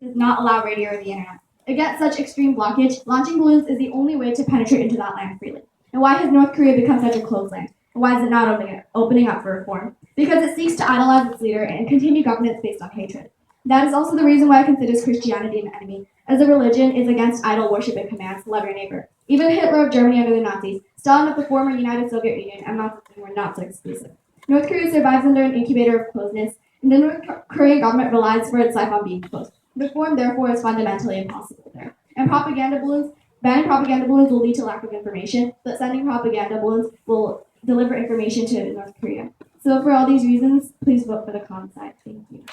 does not allow radio or the internet. Against such extreme blockage, launching balloons is the only way to penetrate into that land freely. And why has North Korea become such a closed land? And why is it not opening up for reform? Because it seeks to idolize its leader and continue governance based on hatred. That is also the reason why it considers Christianity an enemy, as a religion is against idol worship and commands, love your neighbor. Even Hitler of Germany under the Nazis, Stalin of the former United Soviet Union, and Mao Zedong were not so exclusive. North Korea survives under an incubator of closeness, and the North Korean government relies for its life on being closed. Reform, therefore, is fundamentally impossible there. And banning propaganda balloons will lead to lack of information, but sending propaganda balloons will deliver information to North Korea. So for all these reasons, please vote for the con side. Thank you.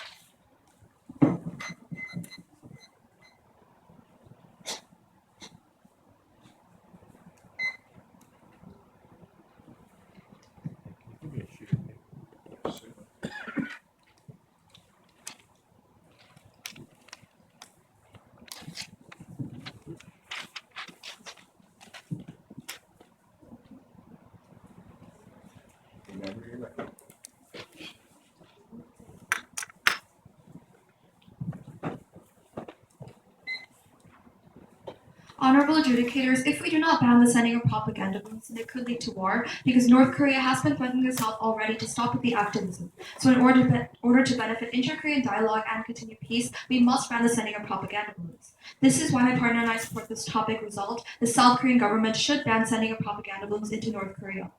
Honorable adjudicators, if we do not ban the sending of propaganda balloons, then it could lead to war, because North Korea has been threatening the South already to stop with the activism. So in order to benefit inter-Korean dialogue and continue peace, we must ban the sending of propaganda balloons. This is why my partner and I support this topic resolved. The South Korean government should ban sending of propaganda balloons into North Korea.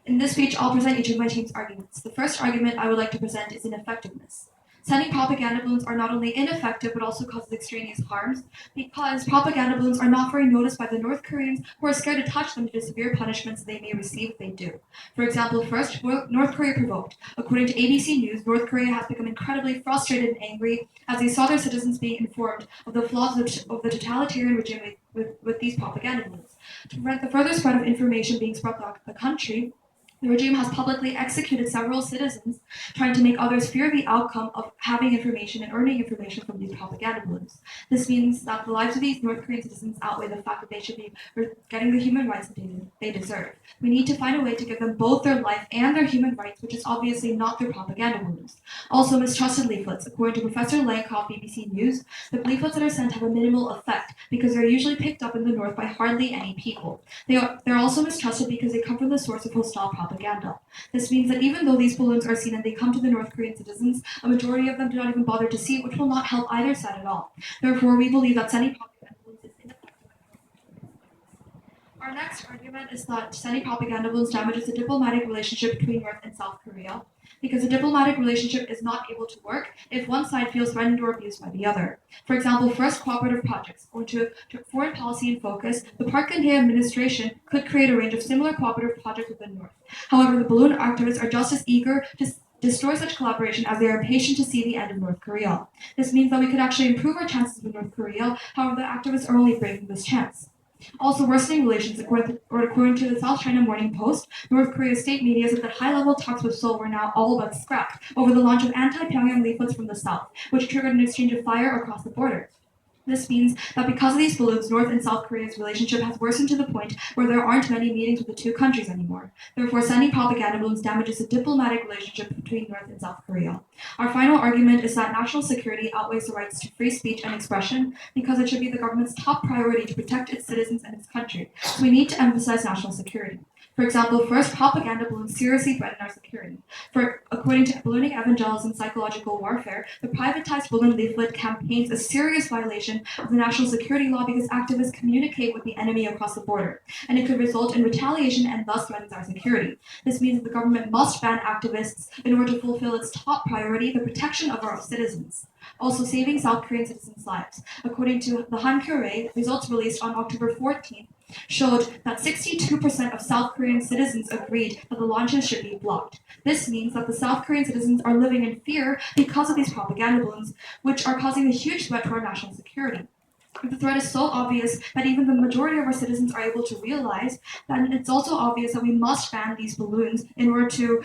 In this speech, I'll present each of my team's arguments. The first argument I would like to present is ineffectiveness. Sending propaganda balloons are not only ineffective, but also causes extraneous harms, because propaganda balloons are not very noticed by the North Koreans, who are scared to touch them due to severe punishments they may receive if they do. For example, first, North Korea provoked. According to ABC News, North Korea has become incredibly frustrated and angry as they saw their citizens being informed of the flaws of the totalitarian regime with these propaganda balloons. To prevent the further spread of information being spread throughout the country, the regime has publicly executed several citizens, trying to make others fear the outcome of having information and earning information from these propaganda balloons. This means that the lives of these North Korean citizens outweigh the fact that they should be getting the human rights that they deserve. We need to find a way to give them both their life and their human rights, which is obviously not through propaganda balloons. Also, mistrusted leaflets. According to Professor Langkoff, BBC News, the leaflets that are sent have a minimal effect because they're usually picked up in the North by hardly any people. They're also mistrusted because they come from the source of hostile propaganda. This means that even though these balloons are seen and they come to the North Korean citizens, a majority of them do not even bother to see it, which will not help either side at all. Therefore, we believe that sending propaganda balloons is ineffective. Our next argument is that sending propaganda balloons damages the diplomatic relationship between North and South Korea, because a diplomatic relationship is not able to work if one side feels threatened or abused by the other. For example, first cooperative projects, or to foreign policy in focus, the Park Geun-hye administration could create a range of similar cooperative projects within North. However, the balloon activists are just as eager to destroy such collaboration as they are impatient to see the end of North Korea. This means that we could actually improve our chances with North Korea, however, the activists are only breaking this chance. Also, worsening relations, according to the South China Morning Post, North Korea's state media said that high-level talks with Seoul were now all but scrapped over the launch of anti-Pyongyang leaflets from the South, which triggered an exchange of fire across the border. This means that because of these balloons, North and South Korea's relationship has worsened to the point where there aren't many meetings with the two countries anymore. Therefore, sending propaganda balloons damages the diplomatic relationship between North and South Korea. Our final argument is that national security outweighs the rights to free speech and expression, because it should be the government's top priority to protect its citizens and its country. So we need to emphasize national security. For example, first, propaganda balloons seriously threaten our security. According to Ballooning Evangelism Psychological Warfare, the privatized balloon leaflet campaigns a serious violation of the national security law because activists communicate with the enemy across the border, and it could result in retaliation and thus threatens our security. This means that the government must ban activists in order to fulfill its top priority, the protection of our citizens. Also, saving South Korean citizens' lives. According to the Hankyoreh, results released on October 14th showed that 62% of South Korean citizens agreed that the launches should be blocked. This means that the South Korean citizens are living in fear because of these propaganda balloons, which are causing a huge threat to our national security. The threat is so obvious that even the majority of our citizens are able to realize that it's also obvious that we must ban these balloons in order to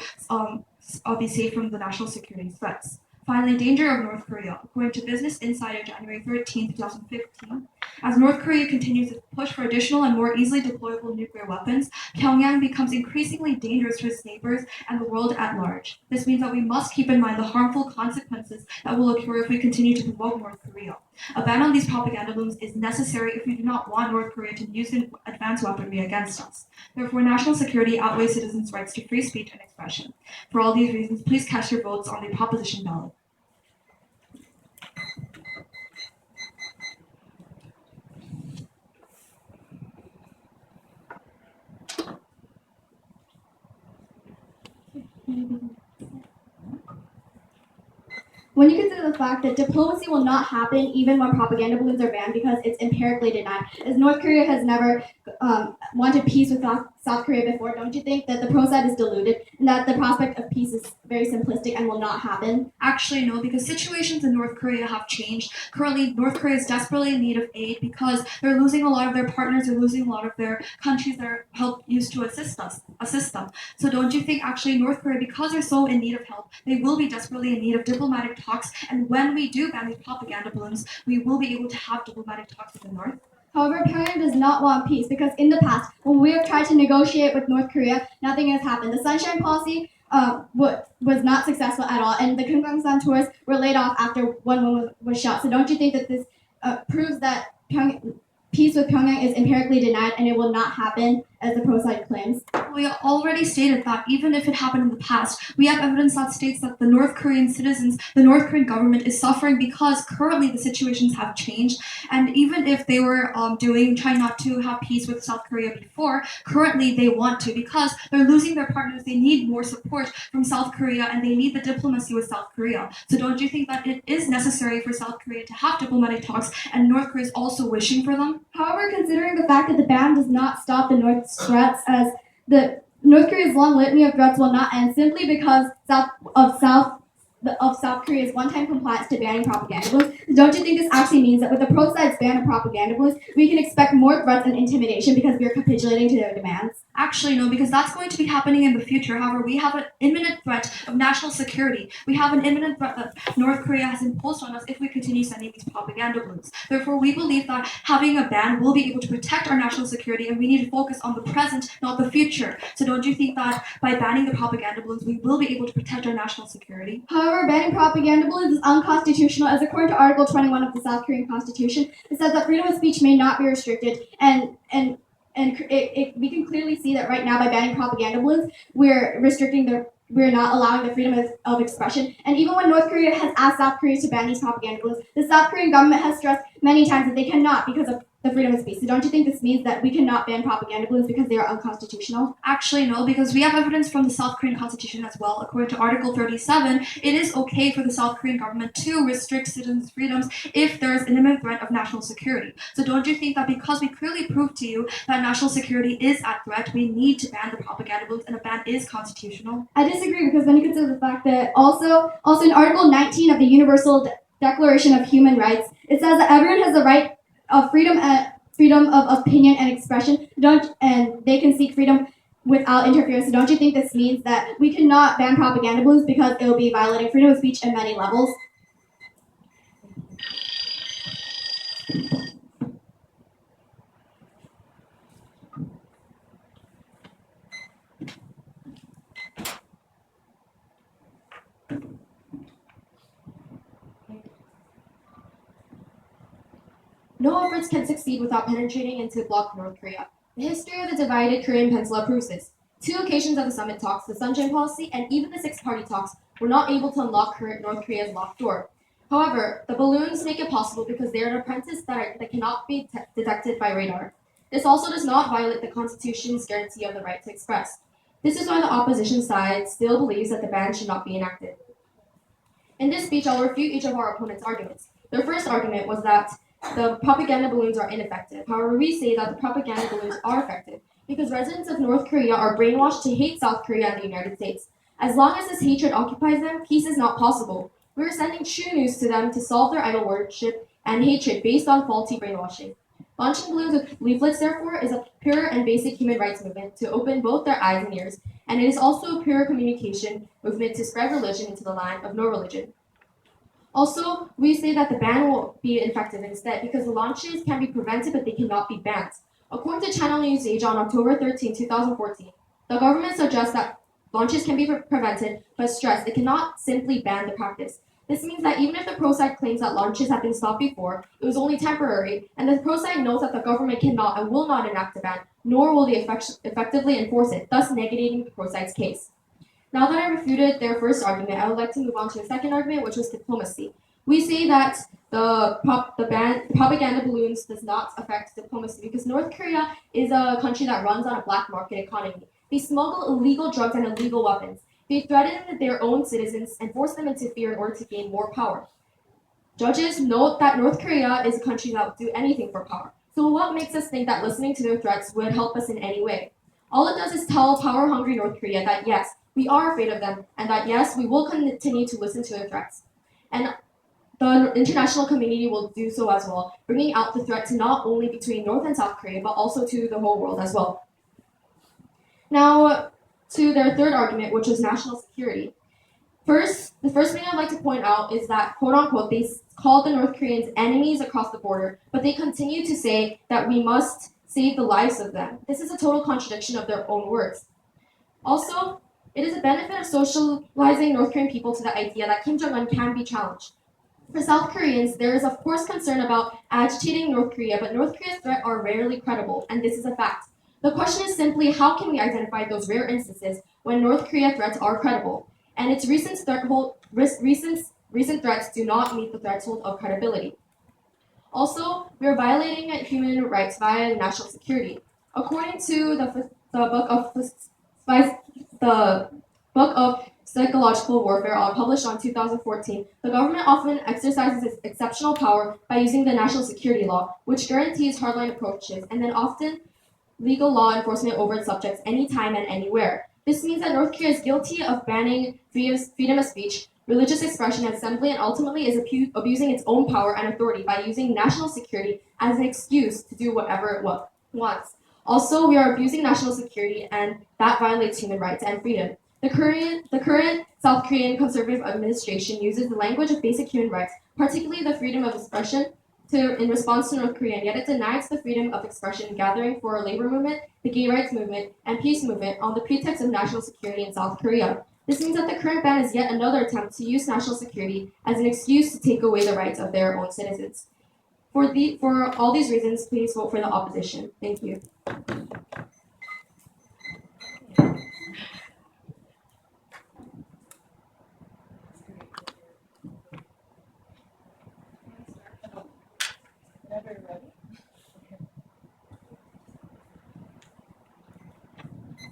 be safe from the national security threats. Finally, danger of North Korea. According to Business Insider, January 13, 2015, As North Korea continues its push for additional and more easily deployable nuclear weapons, Pyongyang becomes increasingly dangerous to its neighbors and the world at large. This means that we must keep in mind the harmful consequences that will occur if we continue to provoke North Korea. A ban on these propaganda balloons is necessary if we do not want North Korea to use advanced weaponry against us. Therefore, national security outweighs citizens' rights to free speech and expression. For all these reasons, please cast your votes on the proposition ballot. When you consider the fact that diplomacy will not happen even when propaganda balloons are banned because it's empirically denied, as North Korea has never wanted peace with South Korea before, don't you think that the pro side is deluded and that the prospect of peace is very simplistic and will not happen? Actually, no, because situations in North Korea have changed. Currently, North Korea is desperately in need of aid because they're losing a lot of their partners, they're losing a lot of their countries that are used to assist them. So don't you think actually North Korea, because they're so in need of help, they will be desperately in need of diplomatic talks, and when we do ban these propaganda balloons, we will be able to have diplomatic talks with the North? However, Pyongyang does not want peace because in the past, when we have tried to negotiate with North Korea, nothing has happened. The Sunshine Policy was not successful at all, and the Kumgangsan tours were laid off after one woman was shot. So don't you think that this proves that peace with Pyongyang is empirically denied and it will not happen, as the pro side claims? We already stated that even if it happened in the past, we have evidence that states that the North Korean citizens, the North Korean government is suffering because currently the situations have changed. And even if they were trying not to have peace with South Korea before, currently they want to because they're losing their partners. They need more support from South Korea and they need the diplomacy with South Korea. So don't you think that it is necessary for South Korea to have diplomatic talks and North Korea is also wishing for them? However, considering the fact that the ban does not stop the North's threats, as the North Korea's long litany of threats will not end simply because of South Korea's one-time compliance to banning propaganda balloons, don't you think this actually means that with the pro side's ban of propaganda balloons, we can expect more threats and intimidation because we are capitulating to their demands? Actually, no, because that's going to be happening in the future. However, we have an imminent threat of national security. We have an imminent threat that North Korea has imposed on us if we continue sending these propaganda balloons. Therefore, we believe that having a ban will be able to protect our national security, and we need to focus on the present, not the future. So don't you think that by banning the propaganda balloons, we will be able to protect our national security? However, banning propaganda balloons is unconstitutional, as according to Article 21 of the South Korean Constitution, it says that freedom of speech may not be restricted, and we can clearly see that right now by banning propaganda balloons, we're not allowing the freedom of expression. And even when North Korea has asked South Korea to ban these propaganda balloons, the South Korean government has stressed many times that they cannot because of the freedom of speech. So don't you think this means that we cannot ban propaganda balloons because they are unconstitutional? Actually, no, because we have evidence from the South Korean Constitution as well. According to Article 37, it is okay for the South Korean government to restrict citizens' freedoms if there is an imminent threat of national security. So don't you think that because we clearly proved to you that national security is at threat, we need to ban the propaganda balloons and a ban is constitutional? I disagree because when you consider the fact that also in Article 19 of the Universal Declaration of Human Rights, it says that everyone has the right of freedom of opinion and expression, and they can seek freedom without interference. So don't you think this means that we cannot ban propaganda balloons because it will be violating freedom of speech at many levels? No efforts can succeed without penetrating into bloc North Korea. The history of the divided Korean Peninsula proves this. 2 occasions of the summit talks, the Sunshine Policy, and even the 6-party talks were not able to unlock North Korea's locked door. However, the balloons make it possible because they are an apprentice that cannot be detected by radar. This also does not violate the Constitution's guarantee of the right to express. This is why the opposition side still believes that the ban should not be enacted. In this speech, I'll refute each of our opponents' arguments. Their first argument was that the propaganda balloons are ineffective. However, we say that the propaganda balloons are effective because residents of North Korea are brainwashed to hate South Korea and the United States. As long as this hatred occupies them, peace is not possible. We are sending true news to them to solve their idol worship and hatred based on faulty brainwashing. Launching balloons with leaflets, therefore, is a pure and basic human rights movement to open both their eyes and ears, and it is also a pure communication movement to spread religion into the land of no religion. Also, we say that the ban will be effective instead because the launches can be prevented but they cannot be banned. According to Channel News Asia on October 13, 2014, the government suggests that launches can be prevented but stressed it cannot simply ban the practice. This means that even if the pro side claims that launches have been stopped before, it was only temporary, and the pro side knows that the government cannot and will not enact a ban, nor will they effectively enforce it, thus negating the pro side's case. Now that I refuted their first argument, I would like to move on to the second argument, which was diplomacy. We say that the propaganda balloons does not affect diplomacy because North Korea is a country that runs on a black market economy. They smuggle illegal drugs and illegal weapons. They threaten their own citizens and force them into fear in order to gain more power. Judges note that North Korea is a country that will do anything for power. So what makes us think that listening to their threats would help us in any way? All it does is tell power-hungry North Korea that yes, we are afraid of them, and that yes, we will continue to listen to their threats. And the international community will do so as well, bringing out the threat to not only between North and South Korea, but also to the whole world as well. Now, to their third argument, which is national security. The first thing I'd like to point out is that, quote unquote, they called the North Koreans enemies across the border, but they continue to say that we must save the lives of them. This is a total contradiction of their own words. Also, it is a benefit of socializing North Korean people to the idea that Kim Jong-un can be challenged. For South Koreans, there is of course concern about agitating North Korea, but North Korea's threats are rarely credible, and this is a fact. The question is simply how can we identify those rare instances when North Korea threats are credible, and its recent threats do not meet the threshold of credibility. Also, we are violating human rights via national security. According to the book of Psychological Warfare, published on 2014, the government often exercises its exceptional power by using the national security law, which guarantees hardline approaches, and then often legal law enforcement over its subjects anytime and anywhere. This means that North Korea is guilty of banning freedom of speech, religious expression, and assembly, and ultimately is abusing its own power and authority by using national security as an excuse to do whatever it wants. Also, we are abusing national security, and that violates human rights and freedom. The current South Korean conservative administration uses the language of basic human rights, particularly the freedom of expression, in response to North Korea, and yet it denies the freedom of expression gathering for a labor movement, the gay rights movement, and peace movement on the pretext of national security in South Korea. This means that the current ban is yet another attempt to use national security as an excuse to take away the rights of their own citizens. For all these reasons, please vote for the opposition. Thank you.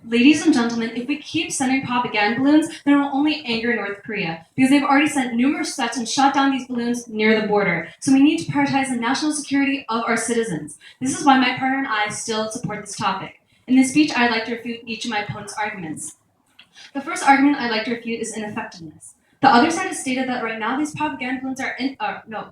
Ladies and gentlemen, if we keep sending propaganda balloons, then it will only anger North Korea, because they've already sent numerous threats and shot down these balloons near the border. So we need to prioritize the national security of our citizens. This is why my partner and I still support this topic. In this speech, I'd like to refute each of my opponent's arguments. The first argument I'd like to refute is ineffectiveness. The other side has stated that right now these propaganda balloons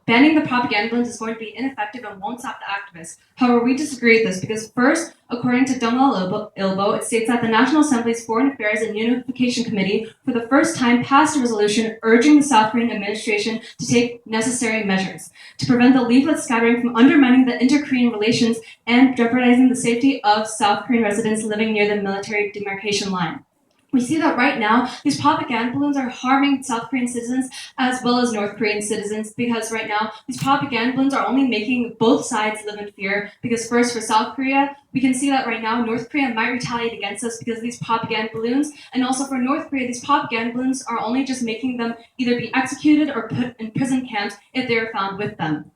banning the propaganda balloons is going to be ineffective and won't stop the activists. However, we disagree with this because first, according to Dongal Ilbo, it states that the National Assembly's Foreign Affairs and Unification Committee for the first time passed a resolution urging the South Korean administration to take necessary measures to prevent the leaflet scattering from undermining the inter-Korean relations and jeopardizing the safety of South Korean residents living near the military demarcation line. We see that right now, these propaganda balloons are harming South Korean citizens as well as North Korean citizens because right now, these propaganda balloons are only making both sides live in fear because first, for South Korea, we can see that right now, North Korea might retaliate against us because of these propaganda balloons, and also for North Korea, these propaganda balloons are only just making them either be executed or put in prison camps if they are found with them.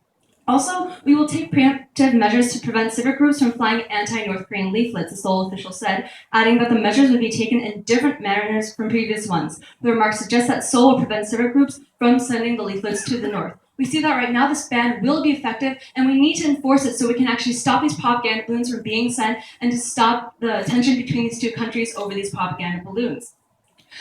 Also, we will take preemptive measures to prevent civic groups from flying anti-North Korean leaflets, the Seoul official said, adding that the measures would be taken in different manners from previous ones. The remarks suggest that Seoul will prevent civic groups from sending the leaflets to the north. We see that right now this ban will be effective, and we need to enforce it so we can actually stop these propaganda balloons from being sent and to stop the tension between these two countries over these propaganda balloons.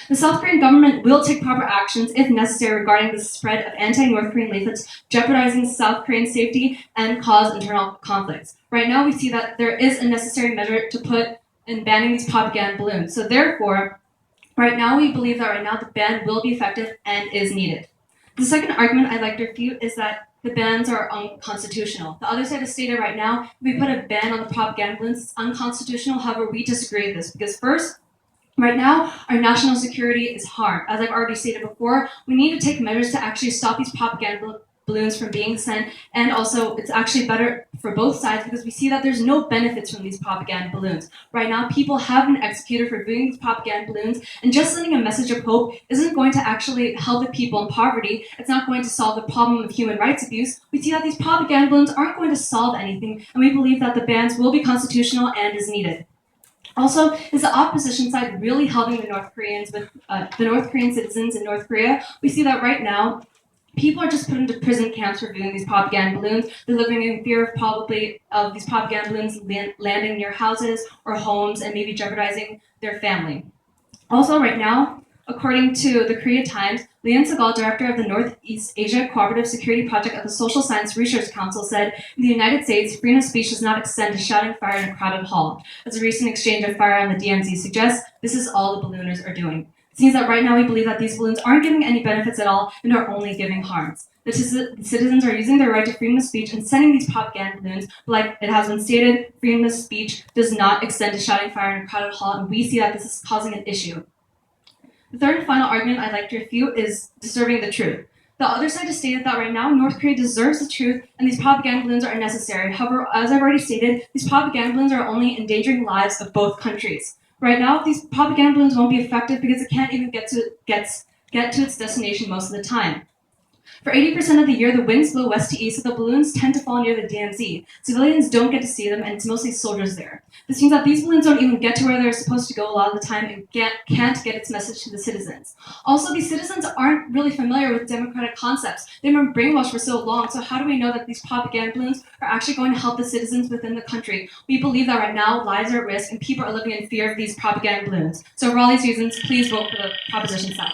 The South Korean government will take proper actions if necessary regarding the spread of anti-North Korean leaflets jeopardizing South Korean safety and cause internal conflicts. Right now we see that there is a necessary measure to put in banning these propaganda balloons. So therefore, right now we believe that right now the ban will be effective and is needed. The second argument I'd like to refute is that the bans are unconstitutional. The other side has stated right now, if we put a ban on the propaganda balloons, it's unconstitutional. However, we disagree with this because first, right now, our national security is harmed. As I've already stated before, we need to take measures to actually stop these propaganda balloons from being sent, and also it's actually better for both sides because we see that there's no benefits from these propaganda balloons. Right now, people have been executed for doing these propaganda balloons, and just sending a message of hope isn't going to actually help the people in poverty. It's not going to solve the problem of human rights abuse. We see that these propaganda balloons aren't going to solve anything, and we believe that the bans will be constitutional and is needed. Also, is the opposition side really helping the North Koreans with the North Korean citizens in North Korea? We see that right now, people are just put into prison camps for viewing these propaganda balloons. They're living in fear of probably of these propaganda balloons landing near houses or homes and maybe jeopardizing their family. Also, right now, according to the Korea Times, Leon Segal, director of the Northeast Asia Cooperative Security Project at the Social Science Research Council, said, in the United States, freedom of speech does not extend to shouting fire in a crowded hall. As a recent exchange of fire on the DMZ suggests, this is all the ballooners are doing. It seems that right now we believe that these balloons aren't giving any benefits at all and are only giving harms. The citizens are using their right to freedom of speech and sending these propaganda balloons, but like it has been stated, freedom of speech does not extend to shouting fire in a crowded hall, and we see that this is causing an issue. The third and final argument I'd like to refute is deserving the truth. The other side has stated that right now North Korea deserves the truth and these propaganda balloons are necessary. However, as I've already stated, these propaganda balloons are only endangering lives of both countries. Right now, these propaganda balloons won't be effective because it can't even get to its destination most of the time. For 80% of the year, the winds blow west to east, so the balloons tend to fall near the DMZ. Civilians don't get to see them, and it's mostly soldiers there. This means that these balloons don't even get to where they're supposed to go a lot of the time and can't get its message to the citizens. Also, these citizens aren't really familiar with democratic concepts. They've been brainwashed for so long, so how do we know that these propaganda balloons are actually going to help the citizens within the country? We believe that right now lives are at risk and people are living in fear of these propaganda balloons. So for all these reasons, please vote for the proposition side.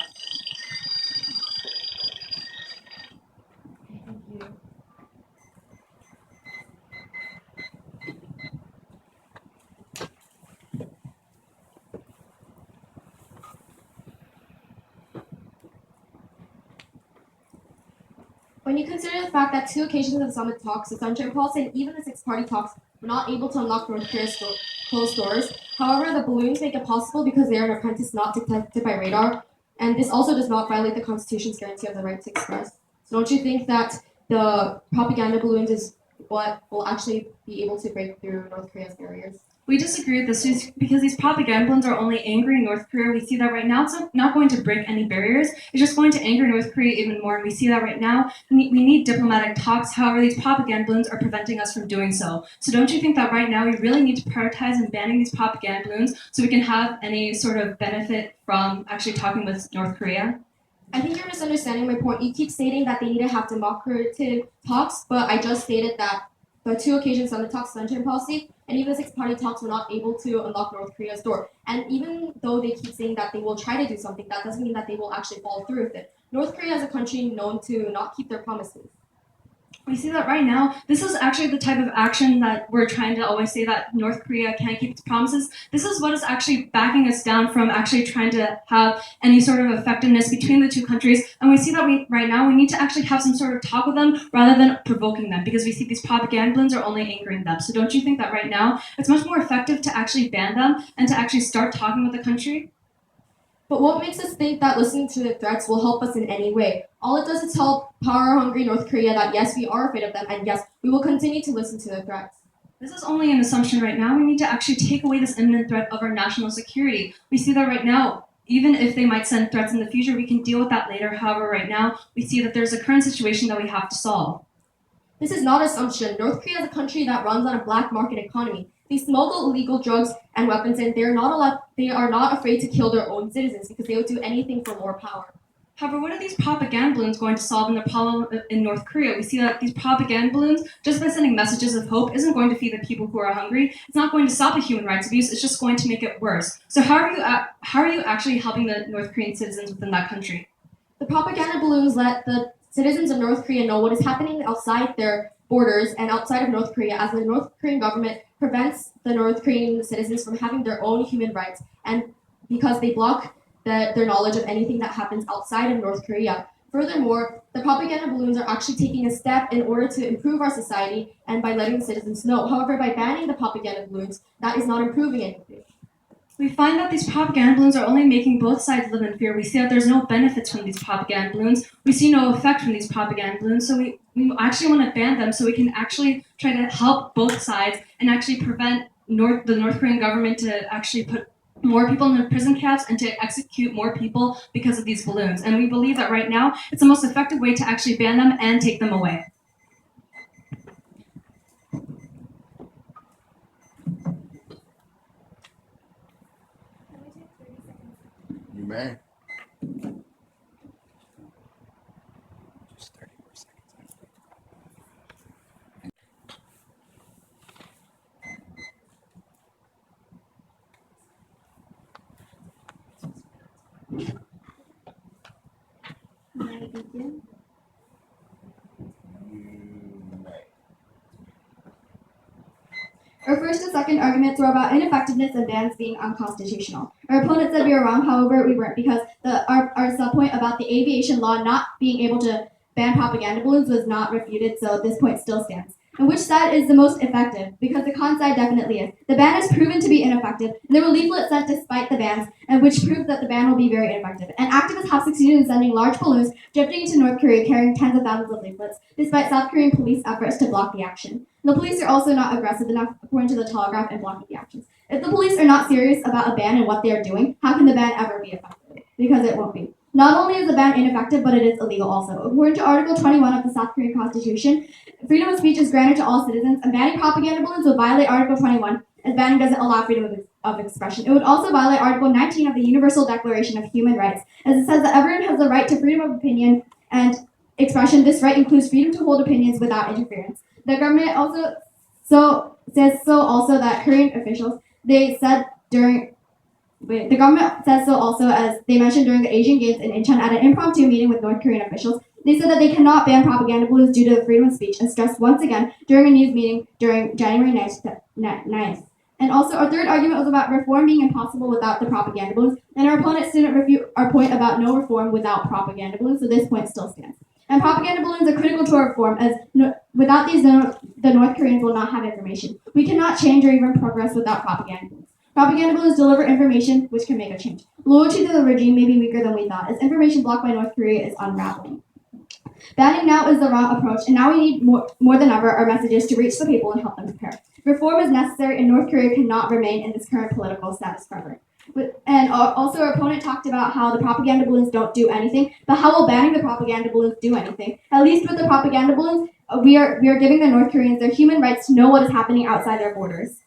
When you consider the fact that 2 occasions of the summit talks, the Sunshine Policy, and even the 6-party talks were not able to unlock North Korea's closed doors, however, the balloons make it possible because they are an apprentice not detected by radar, and this also does not violate the Constitution's guarantee of the right to express. So don't you think that the propaganda balloons is what will actually be able to break through North Korea's barriers? We disagree with this because these propaganda balloons are only angering North Korea. We see that right now it's not going to break any barriers. It's just going to anger North Korea even more. And we see that right now we need diplomatic talks. However, these propaganda balloons are preventing us from doing so. So don't you think that right now we really need to prioritize in banning these propaganda balloons so we can have any sort of benefit from actually talking with North Korea? I think you're misunderstanding my point. You keep stating that they need to have democratic talks, but I just stated that the 2 occasions on the talks Sunshine Policy and even the 6-party talks were not able to unlock North Korea's door. And even though they keep saying that they will try to do something, that doesn't mean that they will actually follow through with it. North Korea is a country known to not keep their promises. We see that right now, this is actually the type of action that we're trying to always say that North Korea can't keep its promises. This is what is actually backing us down from actually trying to have any sort of effectiveness between the 2 countries. And we see that right now we need to actually have some sort of talk with them rather than provoking them because we see these propaganda balloons are only angering them. So don't you think that right now it's much more effective to actually ban them and to actually start talking with the country? But what makes us think that listening to the threats will help us in any way? All it does is tell power-hungry North Korea that yes, we are afraid of them, and yes, we will continue to listen to the threats. This is only an assumption right now. We need to actually take away this imminent threat of our national security. We see that right now, even if they might send threats in the future, we can deal with that later. However, right now, we see that there's a current situation that we have to solve. This is not assumption. North Korea is a country that runs on a black market economy. They smuggle illegal drugs and weapons, and they are not afraid to kill their own citizens because they would do anything for more power. However, what are these propaganda balloons going to solve in the problem in North Korea? We see that these propaganda balloons, just by sending messages of hope, isn't going to feed the people who are hungry. It's not going to stop the human rights abuse. It's just going to make it worse. So how are you actually helping the North Korean citizens within that country? The propaganda balloons let the citizens of North Korea know what is happening outside their borders and outside of North Korea, as the North Korean government prevents the North Korean citizens from having their own human rights, and because they block their knowledge of anything that happens outside of North Korea. Furthermore, the propaganda balloons are actually taking a step in order to improve our society and by letting the citizens know. However, by banning the propaganda balloons, that is not improving anything. We find that these propaganda balloons are only making both sides live in fear. We see that there's no benefits from these propaganda balloons. We see no effect from these propaganda balloons. So we actually want to ban them so we can actually try to help both sides and actually prevent the North Korean government to actually put more people in the prison camps and to execute more people because of these balloons. And we believe that right now it's the most effective way to actually ban them and take them away. You may. May I begin? Our first and second arguments were about ineffectiveness and bans being unconstitutional. Our opponent said we were wrong, however, we weren't, because our sub-point about the aviation law not being able to ban propaganda balloons was not refuted, so this point still stands. And which side is the most effective? Because the con side definitely is. The ban is proven to be ineffective, and there were leaflets sent despite the bans, and which proves that the ban will be very ineffective. And activists have succeeded in sending large balloons drifting into North Korea carrying tens of thousands of leaflets, despite South Korean police efforts to block the action. The police are also not aggressive enough, according to the Telegraph, in blocking the actions. If the police are not serious about a ban and what they are doing, how can the ban ever be effective? Because it won't be. Not only is the ban ineffective, but it is illegal also. According to Article 21 of the South Korean Constitution, freedom of speech is granted to all citizens, and banning propaganda balloons would violate Article 21, as banning doesn't allow freedom of expression. It would also violate Article 19 of the Universal Declaration of Human Rights, as it says that everyone has the right to freedom of opinion and expression. This right includes freedom to hold opinions without interference. The government also says that Korean officials, the government says so also as they mentioned during the Asian Games in Incheon at an impromptu meeting with North Korean officials. They said that they cannot ban propaganda balloons due to the freedom of speech, and stressed once again during a news meeting during January 9th. And also, our third argument was about reform being impossible without the propaganda balloons, and our opponents didn't refute our point about no reform without propaganda balloons, so this point still stands. And propaganda balloons are critical to our reform, as without these, the North Koreans will not have information. We cannot change or even progress without propaganda balloons. Propaganda balloons deliver information which can make a change. Loyalty to the regime may be weaker than we thought, as information blocked by North Korea is unraveling. Banning now is the wrong approach, and now we need more than ever our messages to reach the people and help them prepare. Reform is necessary, and North Korea cannot remain in this current political status forever. And also, our opponent talked about how the propaganda balloons don't do anything, but how will banning the propaganda balloons do anything? At least with the propaganda balloons, we are giving the North Koreans their human rights to know what is happening outside their borders.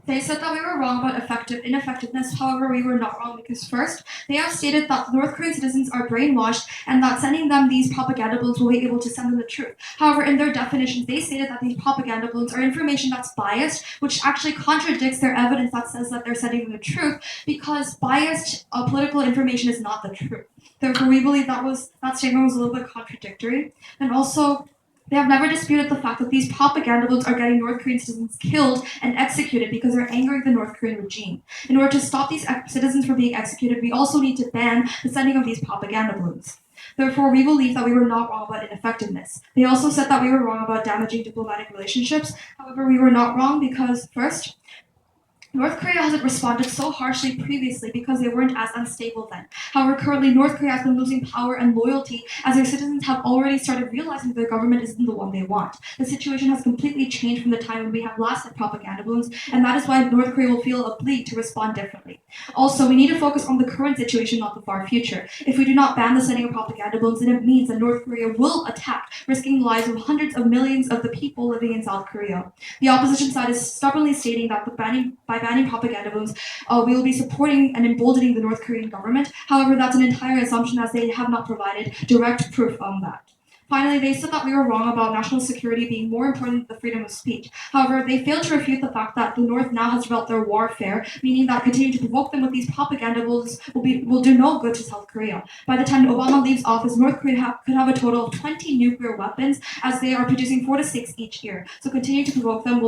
They said that we were wrong about ineffectiveness. However, we were not wrong because first, they have stated that North Korean citizens are brainwashed and that sending them these propaganda balloons will be able to send them the truth. However, in their definitions, they stated that these propaganda balloons are information that's biased, which actually contradicts their evidence that says that they're sending them the truth, because biased political information is not the truth. Therefore, we believe that statement was a little bit contradictory. And also, they have never disputed the fact that these propaganda balloons are getting North Korean citizens killed and executed because they're angering the North Korean regime. In order to stop these citizens from being executed, we also need to ban the sending of these propaganda balloons. Therefore, we believe that we were not wrong about ineffectiveness. They also said that we were wrong about damaging diplomatic relationships. However, we were not wrong because, first, North Korea hasn't responded so harshly previously because they weren't as unstable then. However, currently North Korea has been losing power and loyalty as their citizens have already started realizing that their government isn't the one they want. The situation has completely changed from the time when we have last had propaganda balloons, and that is why North Korea will feel obliged to respond differently. Also, we need to focus on the current situation, not the far future. If we do not ban the sending of propaganda balloons, then it means that North Korea will attack, risking the lives of hundreds of millions of the people living in South Korea. The opposition side is stubbornly stating that by banning propaganda balloons, we will be supporting and emboldening the North Korean government. However, that's an entire assumption as they have not provided direct proof on that. Finally, they said that we were wrong about national security being more important than the freedom of speech. However, they failed to refute the fact that the North now has developed their warfare, meaning that continuing to provoke them with these propaganda will do no good to South Korea. By the time Obama leaves office, North Korea could have a total of 20 nuclear weapons, as they are producing 4 to 6 each year. So continue to provoke them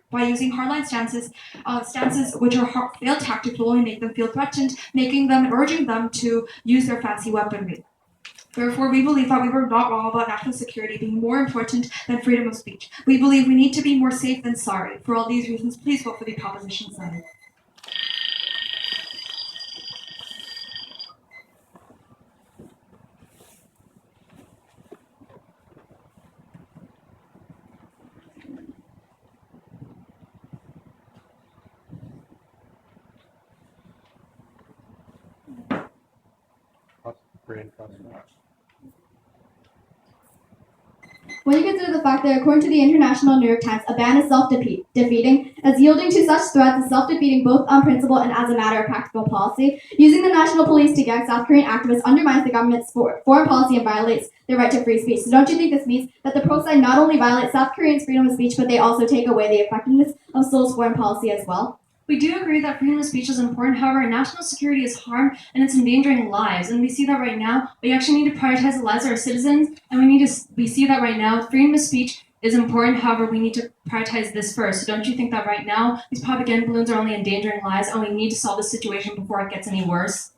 by using hardline stances which are failed tactics will only make them feel threatened, making them and urging them to use their fancy weaponry. Therefore, we believe that we were not wrong about national security being more important than freedom of speech. We believe we need to be more safe than sorry. For all these reasons, please vote for the proposition cited. When you consider the fact that, according to the International New York Times, a ban is self-defeating, as yielding to such threats is self-defeating both on principle and as a matter of practical policy. Using the national police to gag South Korean activists undermines the government's foreign policy and violates their right to free speech. So don't you think this means that the pro side not only violates South Koreans' freedom of speech, but they also take away the effectiveness of Seoul's foreign policy as well? We do agree that freedom of speech is important. However, national security is harmed and it's endangering lives. And we see that right now. We actually need to prioritize the lives of our citizens. And we see that right now. Freedom of speech is important. However, we need to prioritize this first. So don't you think that right now these propaganda balloons are only endangering lives and we need to solve the situation before it gets any worse?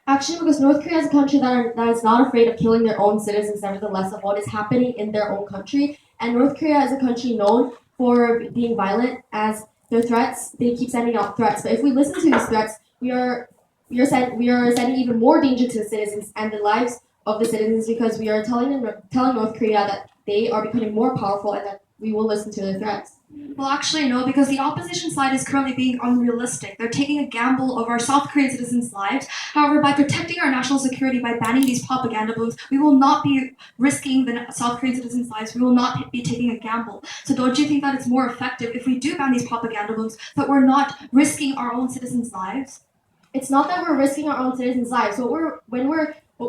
Actually, because North Korea is a country that is not afraid of killing their own citizens, nevertheless, of what is happening in their own country. And North Korea is a country known for being violent, as their threats, they keep sending out threats. But if we listen to these threats, we are sending even more danger to the citizens and the lives of the citizens, because we are telling North Korea that they are becoming more powerful and that we will listen to their threats. Well, actually, no, because the opposition side is currently being unrealistic. They're taking a gamble of our South Korean citizens' lives. However, by protecting our national security, by banning these propaganda balloons, we will not be risking the South Korean citizens' lives. We will not be taking a gamble. So don't you think that it's more effective if we do ban these propaganda balloons, that we're not risking our own citizens' lives? It's not that we're risking our own citizens' lives. What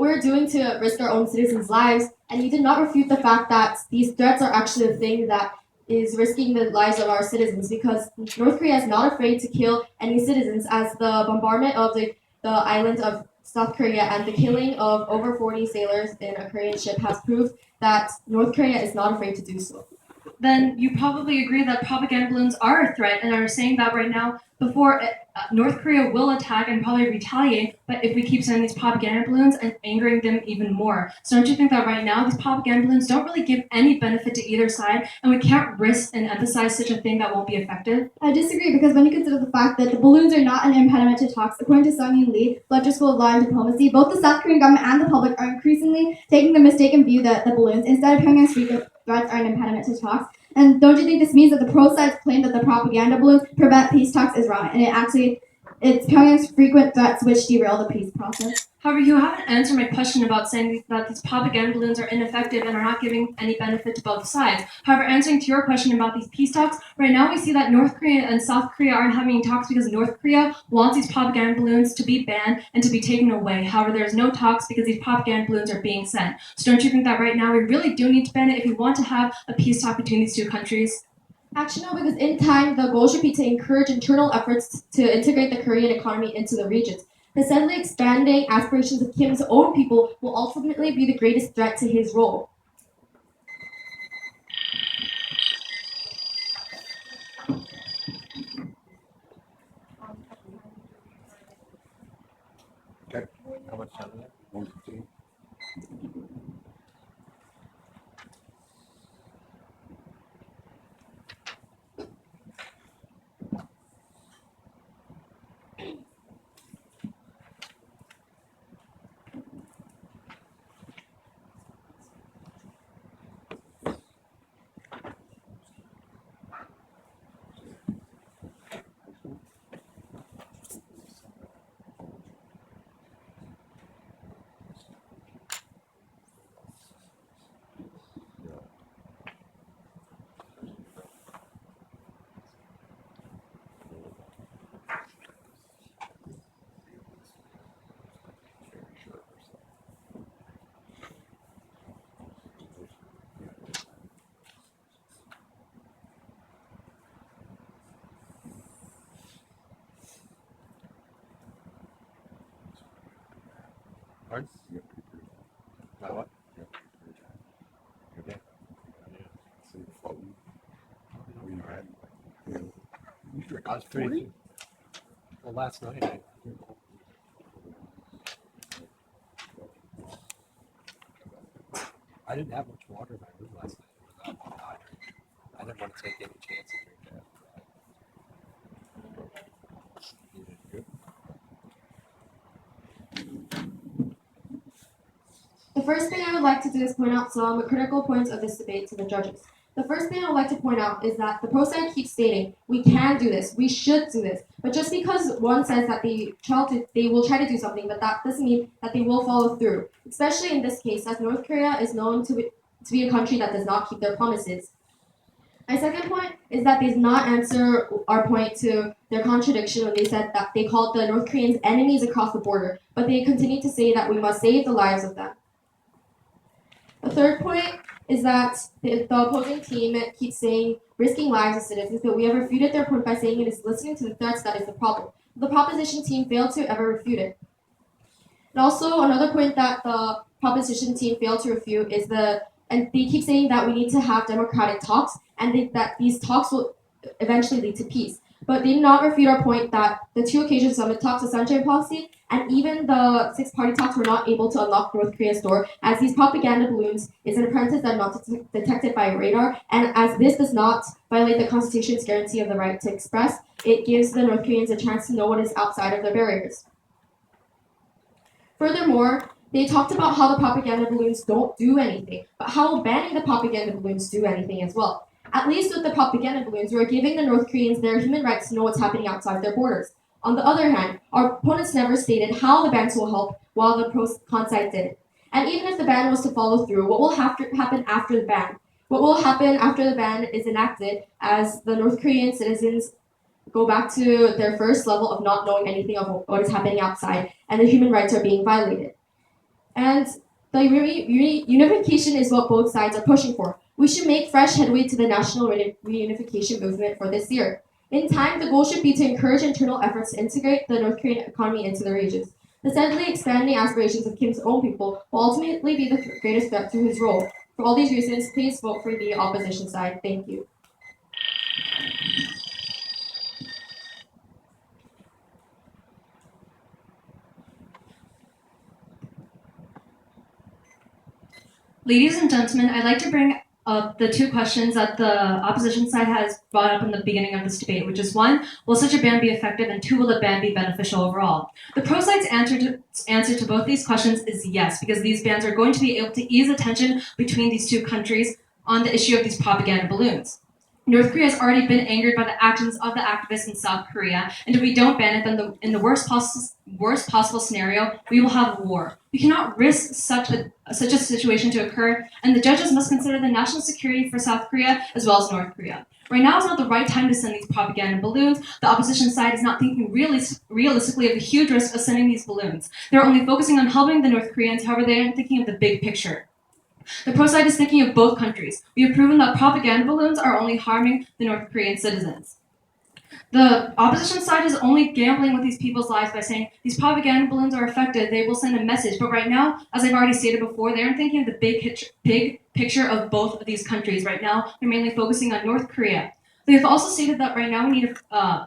we're doing to risk our own citizens' lives, and you did not refute the fact that these threats are actually a thing that is risking the lives of our citizens, because North Korea is not afraid to kill any citizens, as the bombardment of the island of South Korea and the killing of over 40 sailors in a Korean ship has proved that North Korea is not afraid to do so. Then you probably agree that propaganda balloons are a threat and are saying that right now before North Korea will attack and probably retaliate, but if we keep sending these propaganda balloons and angering them even more. So don't you think that right now these propaganda balloons don't really give any benefit to either side, and we can't risk and emphasize such a thing that won't be effective? I disagree, because when you consider the fact that the balloons are not an impediment to talks, according to Sung Yoon Lee, Fletcher School of Law and Diplomacy, both the South Korean government and the public are increasingly taking the mistaken view that the balloons, instead of Pyongyang's frequent threats, are an impediment to talks. And don't you think this means that the pro side's claim that the propaganda balloons prevent peace talks is wrong, and it's Pyongyang's frequent threats which derail the peace process? However, you haven't answered my question about saying that these propaganda balloons are ineffective and are not giving any benefit to both sides. However, answering to your question about these peace talks, right now we see that North Korea and South Korea aren't having talks because North Korea wants these propaganda balloons to be banned and to be taken away. However, there's no talks because these propaganda balloons are being sent. So don't you think that right now we really do need to ban it if we want to have a peace talk between these two countries? Actually, no, because in time, the goal should be to encourage internal efforts to integrate the Korean economy into the regions. The steadily expanding aspirations of Kim's own people will ultimately be the greatest threat to his role. Okay. How much time is it? 1:15. cards? Not what? Okay. So you're floating. Alright. I was pretty. Well, last night I didn't have much water in my room last night. I was dehydrated. I didn't want to take any chances here. You did good. The first thing I would like to do is point out some critical points of this debate to the judges. The first thing I would like to point out is that the pro side keeps stating, we can do this, we should do this. But just because one says that they will try to do something, but that doesn't mean that they will follow through. Especially in this case, as North Korea is known to be a country that does not keep their promises. My second point is that they did not answer our point to their contradiction when they said that they called the North Koreans enemies across the border, but they continued to say that we must save the lives of them. The third point is that the opposing team keeps saying risking lives of citizens, but we have refuted their point by saying it is listening to the threats that is the problem. The proposition team failed to ever refute it. And also another point that the proposition team failed to refute is and they keep saying that we need to have democratic talks and that these talks will eventually lead to peace. But they did not refute our point that the 2 occasion summit talks, the Sunshine Policy, and even the 6-party talks were not able to unlock North Korea's door, as these propaganda balloons is an apprentice that are not detected by radar, and as this does not violate the Constitution's guarantee of the right to express, it gives the North Koreans a chance to know what is outside of their barriers. Furthermore, they talked about how the propaganda balloons don't do anything, but how banning the propaganda balloons do anything as well. At least with the propaganda balloons, we are giving the North Koreans their human rights to know what's happening outside their borders. On the other hand, our opponents never stated how the bans will help, while the pro-con side did. And even if the ban was to follow through, what will happen after the ban? What will happen after the ban is enacted as the North Korean citizens go back to their first level of not knowing anything of what is happening outside, and the human rights are being violated. And the unification is what both sides are pushing for. We should make fresh headway to the national reunification movement for this year. In time, the goal should be to encourage internal efforts to integrate the North Korean economy into the regions. The steadily expanding aspirations of Kim's own people will ultimately be the greatest threat to his role. For all these reasons, please vote for the opposition side. Thank you. Ladies and gentlemen, I'd like to bring up the 2 questions that the opposition side has brought up in the beginning of this debate, which is 1, will such a ban be effective, and 2, will the ban be beneficial overall? The pro side's answer to both these questions is yes, because these bans are going to be able to ease the tension between these 2 countries on the issue of these propaganda balloons. North Korea has already been angered by the actions of the activists in South Korea, and if we don't ban it, then in the worst possible scenario, we will have war. We cannot risk such a situation to occur, and the judges must consider the national security for South Korea as well as North Korea. Right now is not the right time to send these propaganda balloons. The opposition side is not thinking realistically of the huge risk of sending these balloons. They're only focusing on helping the North Koreans, however, they aren't thinking of the big picture. The pro side is thinking of both countries. We have proven that propaganda balloons are only harming the North Korean citizens. The opposition side is only gambling with these people's lives by saying these propaganda balloons are effective, they will send a message. But right now, as I've already stated before, they aren't thinking of the big picture of both of these countries. Right now, they're mainly focusing on North Korea. They have also stated that right now we need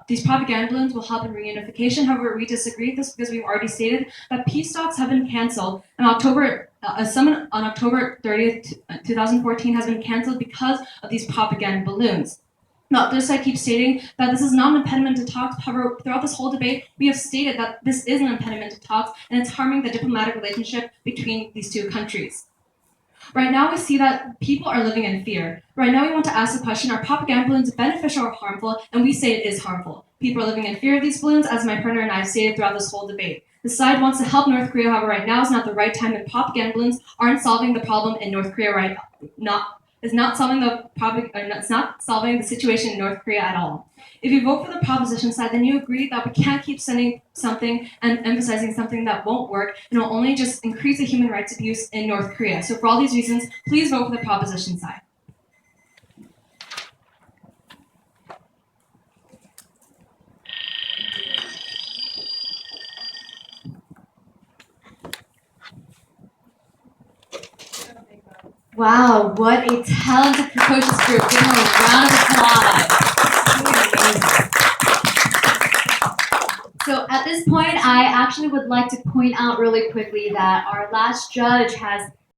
these propaganda balloons will help in reunification. However, we disagree with this because we've already stated that peace talks have been canceled. A summit on October 30th, 2014 has been canceled because of these propaganda balloons. The other side keeps stating that this is not an impediment to talks. However, throughout this whole debate, we have stated that this is an impediment to talks, and it's harming the diplomatic relationship between these 2 countries. Right now, we see that people are living in fear. Right now, we want to ask the question, are propaganda balloons beneficial or harmful? And we say it is harmful. People are living in fear of these balloons, as my partner and I have stated throughout this whole debate. The side wants to help North Korea, however, right now is not the right time, and propaganda balloons aren't solving the problem in North Korea it's not solving the situation in North Korea at all. If you vote for the proposition side, then you agree that we can't keep sending something and emphasizing something that won't work, and will only just increase the human rights abuse in North Korea. So for all these reasons, please vote for the proposition side. Wow, what a talented, precocious group. Give them a round of applause. So at this point, I actually would like to point out really quickly that our last judge has